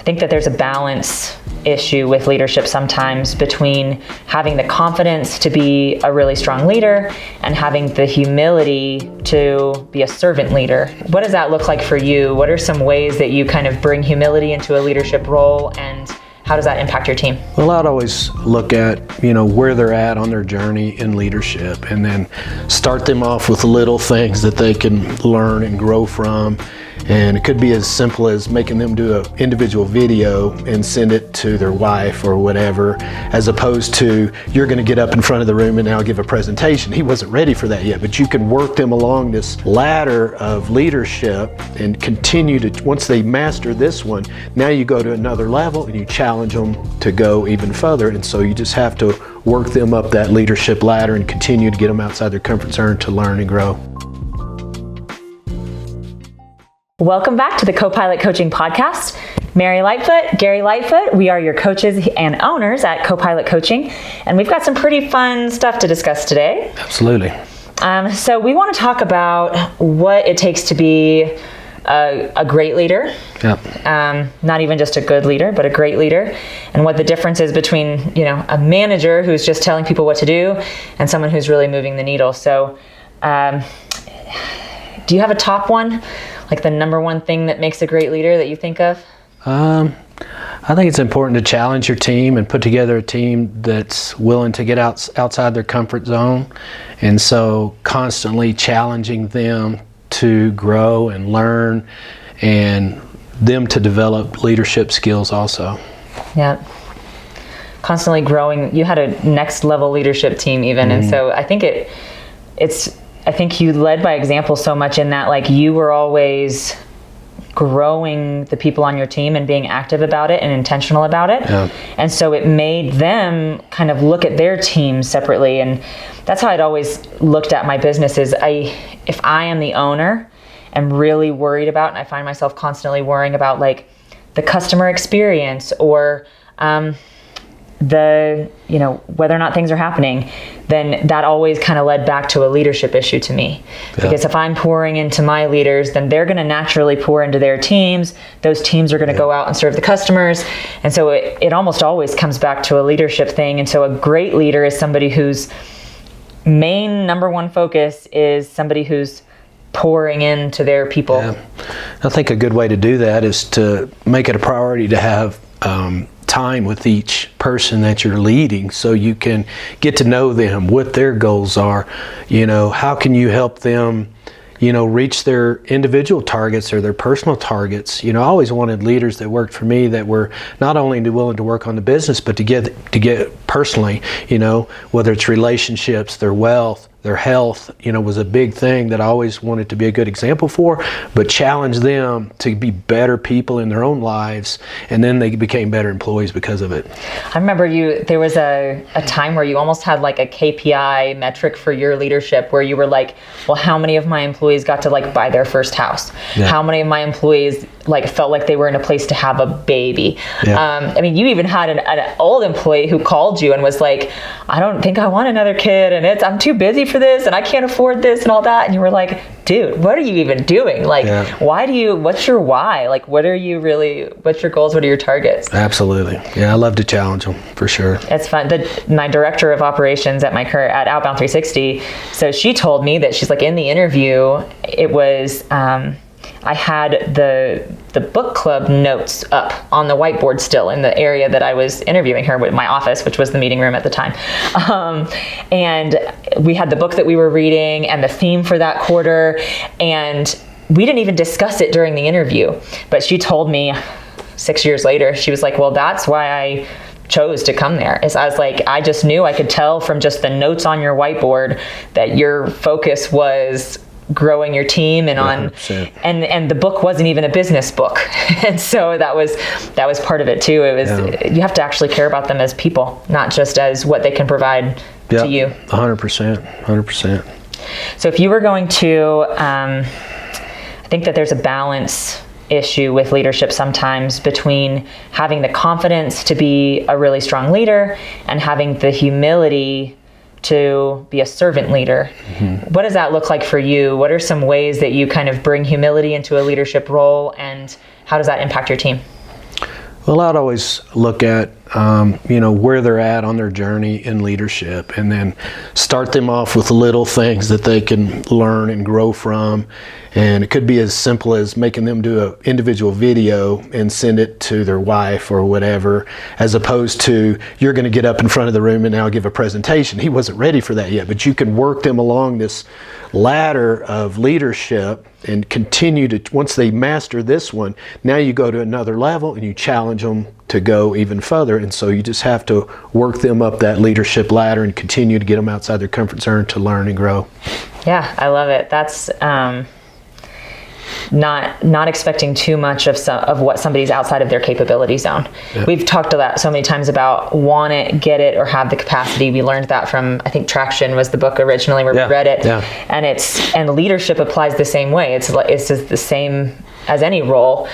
I think that there's a balance issue with leadership sometimes between having the confidence to be a really strong leader and having the humility to be a servant leader. What does that look like for you? What are some ways that you kind of bring humility into a leadership role, and how does that impact your team? Well, I'd always look at, where they're at on their journey in leadership, and then start them off with little things that they can learn and grow from. And it could be as simple as making them do an individual video and send it to their wife or whatever, as opposed to, you're going to get up in front of the room and now give a presentation. He wasn't ready for that yet, but you can work them along this ladder of leadership and continue to, once they master this one, now you go to another level and you challenge them to go even further. And so you just have to work them up that leadership ladder and continue to get them outside their comfort zone to learn and grow. Welcome back to the CoPilot Coaching Podcast. Mary Lightfoot, Gary Lightfoot, we are your coaches and owners at CoPilot Coaching, and we've got some pretty fun stuff to discuss today. Absolutely. So we want to talk about what it takes to be a great leader. Yep. Not even just a good leader, but a great leader, and what the difference is between, a manager who's just telling people what to do and someone who's really moving the needle. So do you have a top one? Like the number one thing that makes a great leader that you think of? I think it's important to challenge your team and put together a team that's willing to get outside their comfort zone. And so constantly challenging them to grow and learn, and them to develop leadership skills also. Yeah. Constantly growing. You had a next level leadership team even. Mm-hmm. And so I think I think you led by example so much in that, like, you were always growing the people on your team and being active about it and intentional about it. Yeah. And so it made them kind of look at their teams separately. And that's how I'd always looked at my business is if I am the owner, I'm really worried about, and I find myself constantly worrying about like the customer experience or, whether or not things are happening, then that always kind of led back to a leadership issue to me. Yeah. Because if I'm pouring into my leaders, then they're going to naturally pour into their teams. Those teams are going to go out and serve the customers. And so it almost always comes back to a leadership thing. And so a great leader is somebody whose main number one focus is somebody who's pouring into their people. Yeah. I think a good way to do that is to make it a priority to have time with each person that you're leading, so you can get to know them, what their goals are, how can you help them, reach their individual targets or their personal targets. I always wanted leaders that worked for me that were not only willing to work on the business, but to get personally, whether it's relationships, their wealth, their health, was a big thing that I always wanted to be a good example for, but challenge them to be better people in their own lives, and then they became better employees because of it. I remember there was a time where you almost had like a KPI metric for your leadership, where you were like, well, how many of my employees got to like buy their first house? Yeah. How many of my employees like felt like they were in a place to have a baby? Yeah. You even had an old employee who called you and was like, I don't think I want another kid, and I'm too busy for this, and I can't afford this and all that. And you were like, dude, what are you even doing? Like, what's your why? Like, what's your goals? What are your targets? Absolutely. Yeah, I love to challenge them for sure. It's fun. My director of operations at at Outbound 360, so she told me that she's like, in the interview, it was, I had the book club notes up on the whiteboard still in the area that I was interviewing her with, my office, which was the meeting room at the time. And we had the book that we were reading and the theme for that quarter. And we didn't even discuss it during the interview. But she told me 6 years later, she was like, well, that's why I chose to come there. Is I was like, I just knew, I could tell from just the notes on your whiteboard that your focus was growing your team and on 100%. And the book wasn't even a business book. And so that was part of it too. It was, you have to actually care about them as people, not just as what they can provide to you. 100%. So if you were going to, I think that there's a balance issue with leadership sometimes between having the confidence to be a really strong leader and having the humility to be a servant leader. Mm-hmm. What does that look like for you? What are some ways that you kind of bring humility into a leadership role, and how does that impact your team? Well, I'd always look at, where they're at on their journey in leadership, and then start them off with little things that they can learn and grow from. And it could be as simple as making them do an individual video and send it to their wife or whatever, as opposed to, you're going to get up in front of the room and now give a presentation. He wasn't ready for that yet, but you can work them along this ladder of leadership and continue to, once they master this one, now you go to another level and you challenge them to go even further. And so you just have to work them up that leadership ladder and continue to get them outside their comfort zone to learn and grow. Yeah, I love it. That's not expecting too much of what somebody's outside of their capability zone. Yeah. We've talked about so many times about want it, get it, or have the capacity. We learned that from, I think, Traction was the book originally where we read it. Yeah. And leadership applies the same way. It's just the same as any role.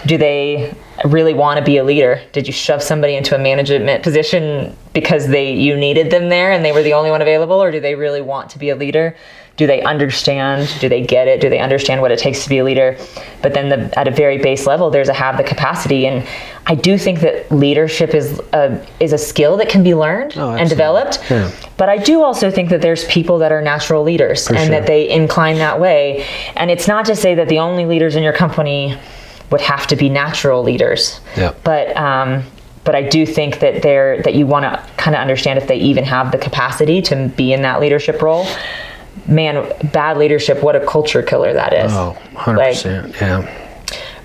Do they really want to be a leader? Did you shove somebody into a management position because you needed them there and they were the only one available, or do they really want to be a leader? Do they understand? Do they get it? Do they understand what it takes to be a leader? But then at a very base level, there's a have the capacity. And I do think that leadership is a skill that can be learned and developed. Yeah. But I do also think that there's people that are natural leaders that they incline that way. And it's not to say that the only leaders in your company would have to be natural leaders. Yeah. But I do think that you want to kind of understand if they even have the capacity to be in that leadership role. Man, bad leadership, what a culture killer that is. Oh, 100%, yeah.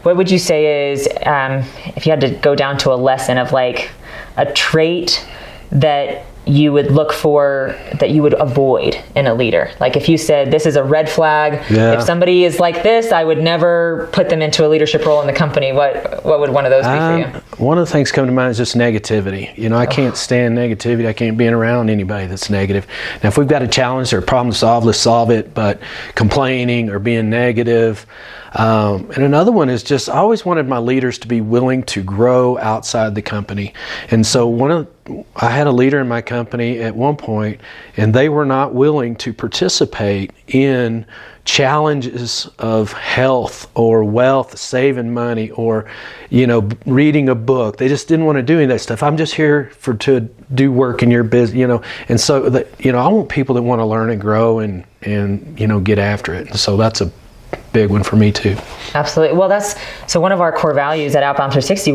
What would you say is, if you had to go down to a lesson of like a trait that you would look for, that you would avoid in a leader? Like if you said, this is a red flag, if somebody is like this, I would never put them into a leadership role in the company. What would one of those be for you? One of the things coming to mind is just negativity. I can't stand negativity. I can't be around anybody that's negative. Now, if we've got a challenge or a problem to solve, let's solve it. But complaining or being negative. And another one is just, I always wanted my leaders to be willing to grow outside the company. And so I had a leader in my company at one point, and they were not willing to participate in challenges of health or wealth, saving money, or, reading a book. They just didn't want to do any of that stuff. I'm just here to do work in your business, and so I want people that want to learn and grow and get after it. And so that's a big one for me too. Absolutely. Well, so one of our core values at Outbound 360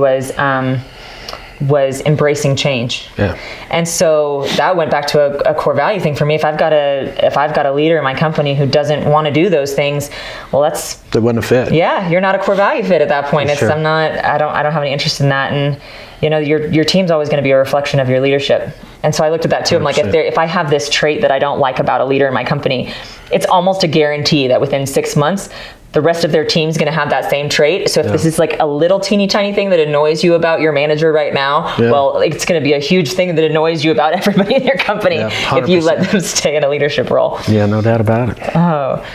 was embracing change. Yeah. And so that went back to a core value thing for me. If I've got a leader in my company who doesn't want to do those things, well, that wouldn't have fit. Yeah, you're not a core value fit at that point. Sure. I don't have any interest in that. And your team's always going to be a reflection of your leadership. And so I looked at that too. 100%. I'm like, if I have this trait that I don't like about a leader in my company, it's almost a guarantee that within 6 months, the rest of their team's going to have that same trait. So if this is like a little teeny tiny thing that annoys you about your manager right now, well, it's going to be a huge thing that annoys you about everybody in your company if you let them stay in a leadership role. Yeah, no doubt about it. Oh,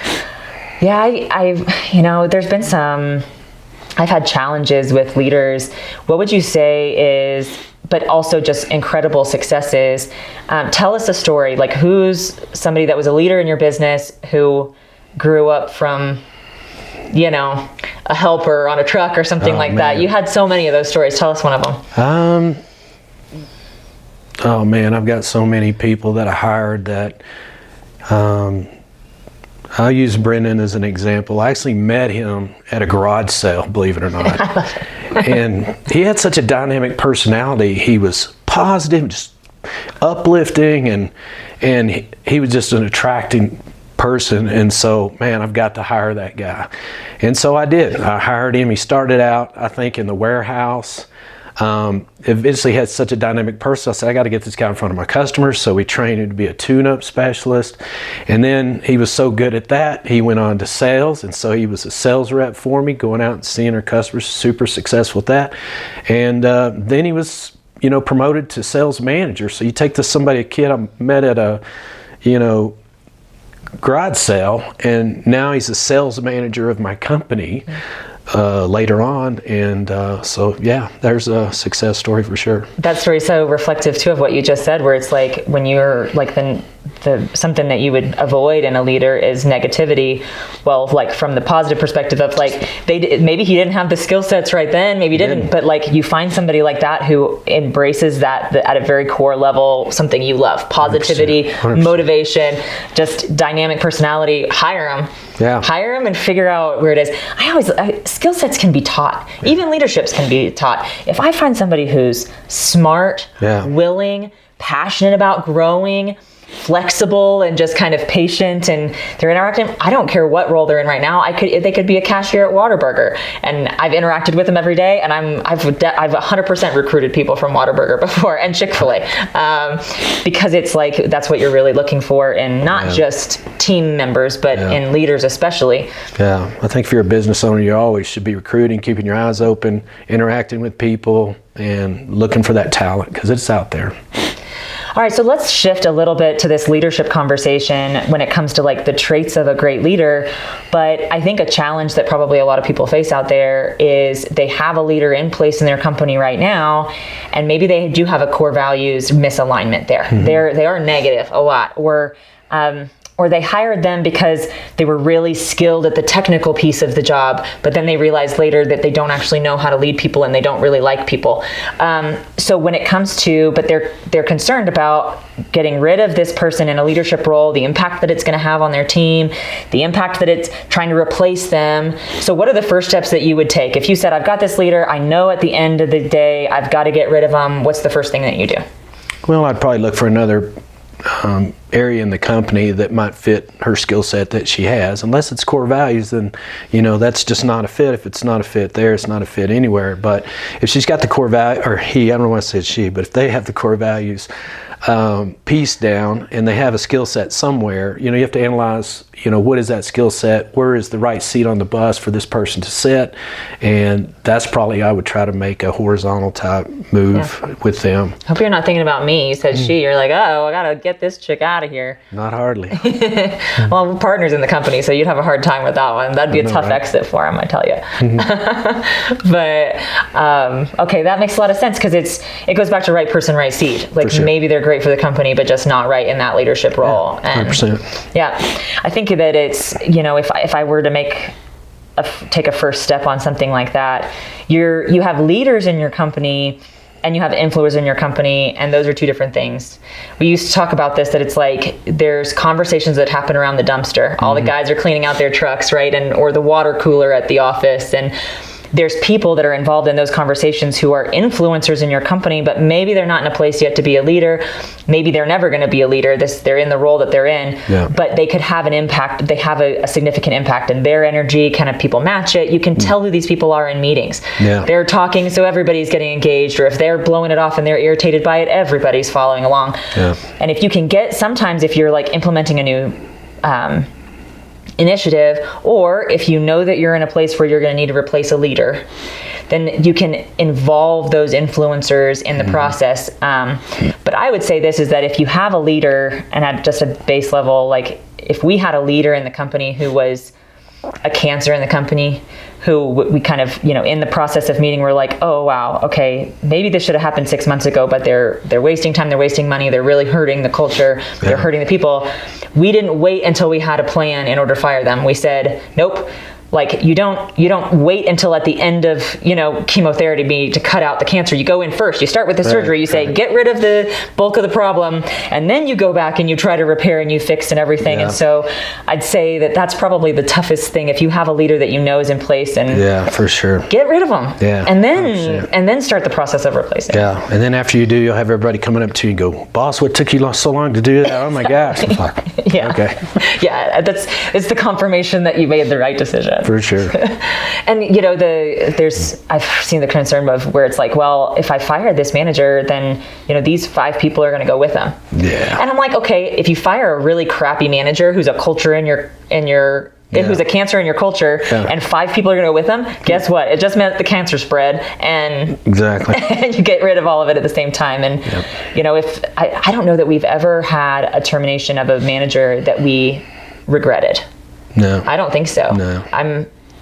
yeah. There's been I've had challenges with leaders. What would you say is, but also just incredible successes? Tell us a story. Like, who's somebody that was a leader in your business who grew up from, a helper on a truck or something that. You had so many of those stories. Tell us one of them. Oh man, I've got so many people that I hired that, I'll use Brendan as an example. I actually met him at a garage sale, believe it or not. And he had such a dynamic personality. He was positive, just uplifting, and he was just an attracting person. And so, man, I've got to hire that guy. And so I did. I hired him. He started out, I think, in the warehouse. Eventually had such a dynamic person. I said, I got to get this guy in front of my customers. So we trained him to be a tune-up specialist. And then he was so good at that, he went on to sales. And so he was a sales rep for me, going out and seeing our customers, super successful at that. And then he was, promoted to sales manager. So you take a kid I met at a, garage sale, and now he's a sales manager of my company later on. And so there's a success story for sure. That story is so reflective too of what you just said, where it's like when you're like something that you would avoid in a leader is negativity. Well, like from the positive perspective of like, maybe he didn't have the skill sets right then, maybe he didn't, but like you find somebody like that who embraces that at a very core level, something you love, positivity, 100%. Motivation, just dynamic personality, hire them. Yeah. Hire them and figure out where it is. Skill sets can be taught. Yeah. Even leaderships can be taught. If I find somebody who's smart, willing, passionate about growing, flexible, and just kind of patient, and they're interacting, I don't care what role they're in right now. They could be a cashier at Whataburger, and I've interacted with them every day, and I've 100% recruited people from Whataburger before, and Chick-fil-A, because it's like that's what you're really looking for in not just team members, but in leaders especially. Yeah, I think if you're a business owner, you always should be recruiting, keeping your eyes open, interacting with people, and looking for that talent because it's out there. All right, so let's shift a little bit to this leadership conversation when it comes to like the traits of a great leader. But I think a challenge that probably a lot of people face out there is they have a leader in place in their company right now, and maybe they do have a core values misalignment there. Mm-hmm. They are negative a lot, or they hired them because they were really skilled at the technical piece of the job, but then they realized later that they don't actually know how to lead people and they don't really like people. So when it comes to, but they're concerned about getting rid of this person in a leadership role, the impact that it's going to have on their team, the impact that it's trying to replace them. So what are the first steps that you would take? If you said, I've got this leader, I know at the end of the day, I've got to get rid of them, what's the first thing that you do? Well, I'd probably look for another area in the company that might fit her skill set that she has. Unless it's core values, then that's just not a fit. If it's not a fit there, it's not a fit anywhere. But if she's got the core value, or he, I don't want to say she, but if they have the core values piece down and they have a skill set somewhere, you have to analyze, what is that skill set? Where is the right seat on the bus for this person to sit? And that's probably, I would try to make a horizontal type move with them. Hope you're not thinking about me. You said she, you're like, oh, I got to get this chick out of here. Not hardly. Well, we're partners in the company, so you'd have a hard time with that one. That'd be a tough exit for him, I tell you. Mm-hmm. But, okay, that makes a lot of sense because it goes back to right person, right seat. Like maybe they're great for the company, but just not right in that leadership role. 100%. Yeah, I think that it's, if I were to take a first step on something like that, you have leaders in your company and you have influencers in your company, and those are two different things. We used to talk about this, that it's like there's conversations that happen around the dumpster. All the guys are cleaning out their trucks, right? Or the water cooler at the office, and there's people that are involved in those conversations who are influencers in your company, but maybe they're not in a place yet to be a leader. Maybe they're never going to be a leader. They're in the role that they're in, but they could have an impact. They have a significant impact, and their energy, kind of people match it. You can tell who these people are in meetings. They're talking, so everybody's getting engaged, or if they're blowing it off and they're irritated by it, everybody's following along. And if you can sometimes if you're like implementing a new initiative, or if you know that you're in a place where you're going to need to replace a leader, then you can involve those influencers in the process. But I would say this is that if you have a leader, and at just a base level, like if we had a leader in the company who was a cancer in the company, who we kind of, in the process of meeting, we're like, oh, wow, okay, maybe this should have happened 6 months ago, but they're wasting time, they're wasting money, they're really hurting the culture, they're hurting the people. We didn't wait until we had a plan in order to fire them. We said, nope. Like you don't wait until at the end of, chemotherapy to cut out the cancer. You go in first. You start with the surgery. You say, get rid of the bulk of the problem, and then you go back and you try to repair and you fix and everything. And so I'd say that that's probably the toughest thing. If you have a leader that is in place, and for sure, get rid of them. And then start the process of replacing. And then after you do, you'll have everybody coming up to you and go, boss, what took you so long to do that? Oh my gosh. Okay. It's the confirmation that you made the right decision. For sure. And I've seen the concern of where it's like, well, if I fire this manager, then these 5 people are going to go with them. And I'm like, okay, if you fire a really crappy manager who's a culture who's a cancer in your culture, and 5 people are going to go with them, guess what? It just meant the cancer spread, and and you get rid of all of it at the same time. And if I don't know that we've ever had a termination of a manager that we regretted. No, I don't think so. No,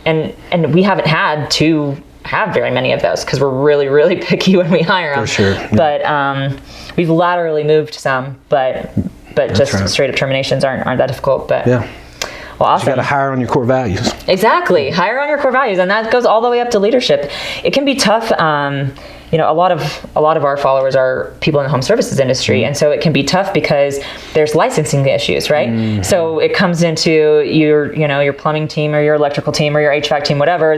and we haven't had to have very many of those because we're really, really picky when we hire them. For sure. But we've laterally moved some, but but just straight up terminations aren't that difficult. But yeah. Well, awesome. You got to hire on your core values. Exactly. Hire on your core values. And that goes all the way up to leadership. It can be tough. A lot of our followers are people in the home services industry. And so it can be tough because there's licensing issues, right? So it comes into your plumbing team or your electrical team or your HVAC team, whatever.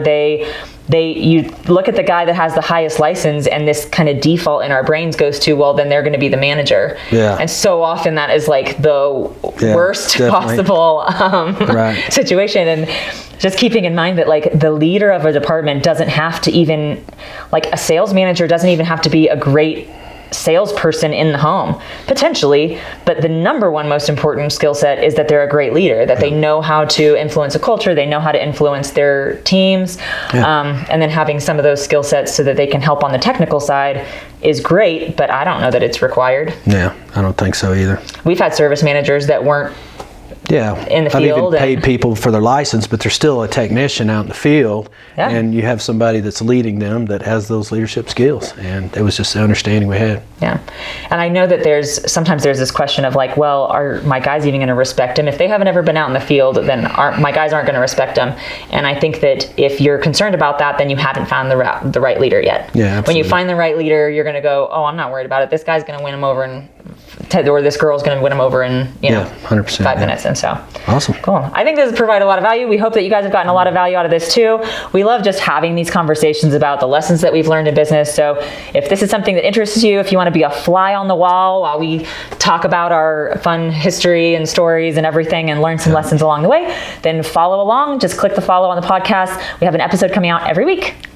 You look at the guy that has the highest license, and this kind of default in our brains goes to, well, then they're going to be the manager. Yeah. And so often that is like the worst definitely. possible situation. And just keeping in mind that like the leader of a department doesn't have to even, like a sales manager doesn't even have to be a great salesperson in the home, potentially, but the number one most important skill set is that they're a great leader, that they know how to influence a culture, they know how to influence their teams, and then having some of those skill sets so that they can help on the technical side is great, but I don't know that it's required. Yeah, I don't think so either. We've had service managers that weren't in the field. I've even paid people for their license, but they're still a technician out in the field. Yeah. And you have somebody that's leading them that has those leadership skills. And it was just the understanding we had. Yeah. And I know that sometimes there's this question of like, well, are my guys even going to respect him? If they haven't ever been out in the field, then my guys aren't going to respect him. And I think that if you're concerned about that, then you haven't found the right leader yet. Yeah, absolutely. When you find the right leader, you're going to go, oh, I'm not worried about it. This guy's going to win him over or this girl's going to win him over in 100%, 5 minutes. And so awesome. Cool. I think this has provided a lot of value. We hope that you guys have gotten a lot of value out of this too. We love just having these conversations about the lessons that we've learned in business. So if this is something that interests you, if you want to be a fly on the wall while we talk about our fun history and stories and everything and learn some lessons along the way, then follow along. Just click the follow on the podcast. We have an episode coming out every week.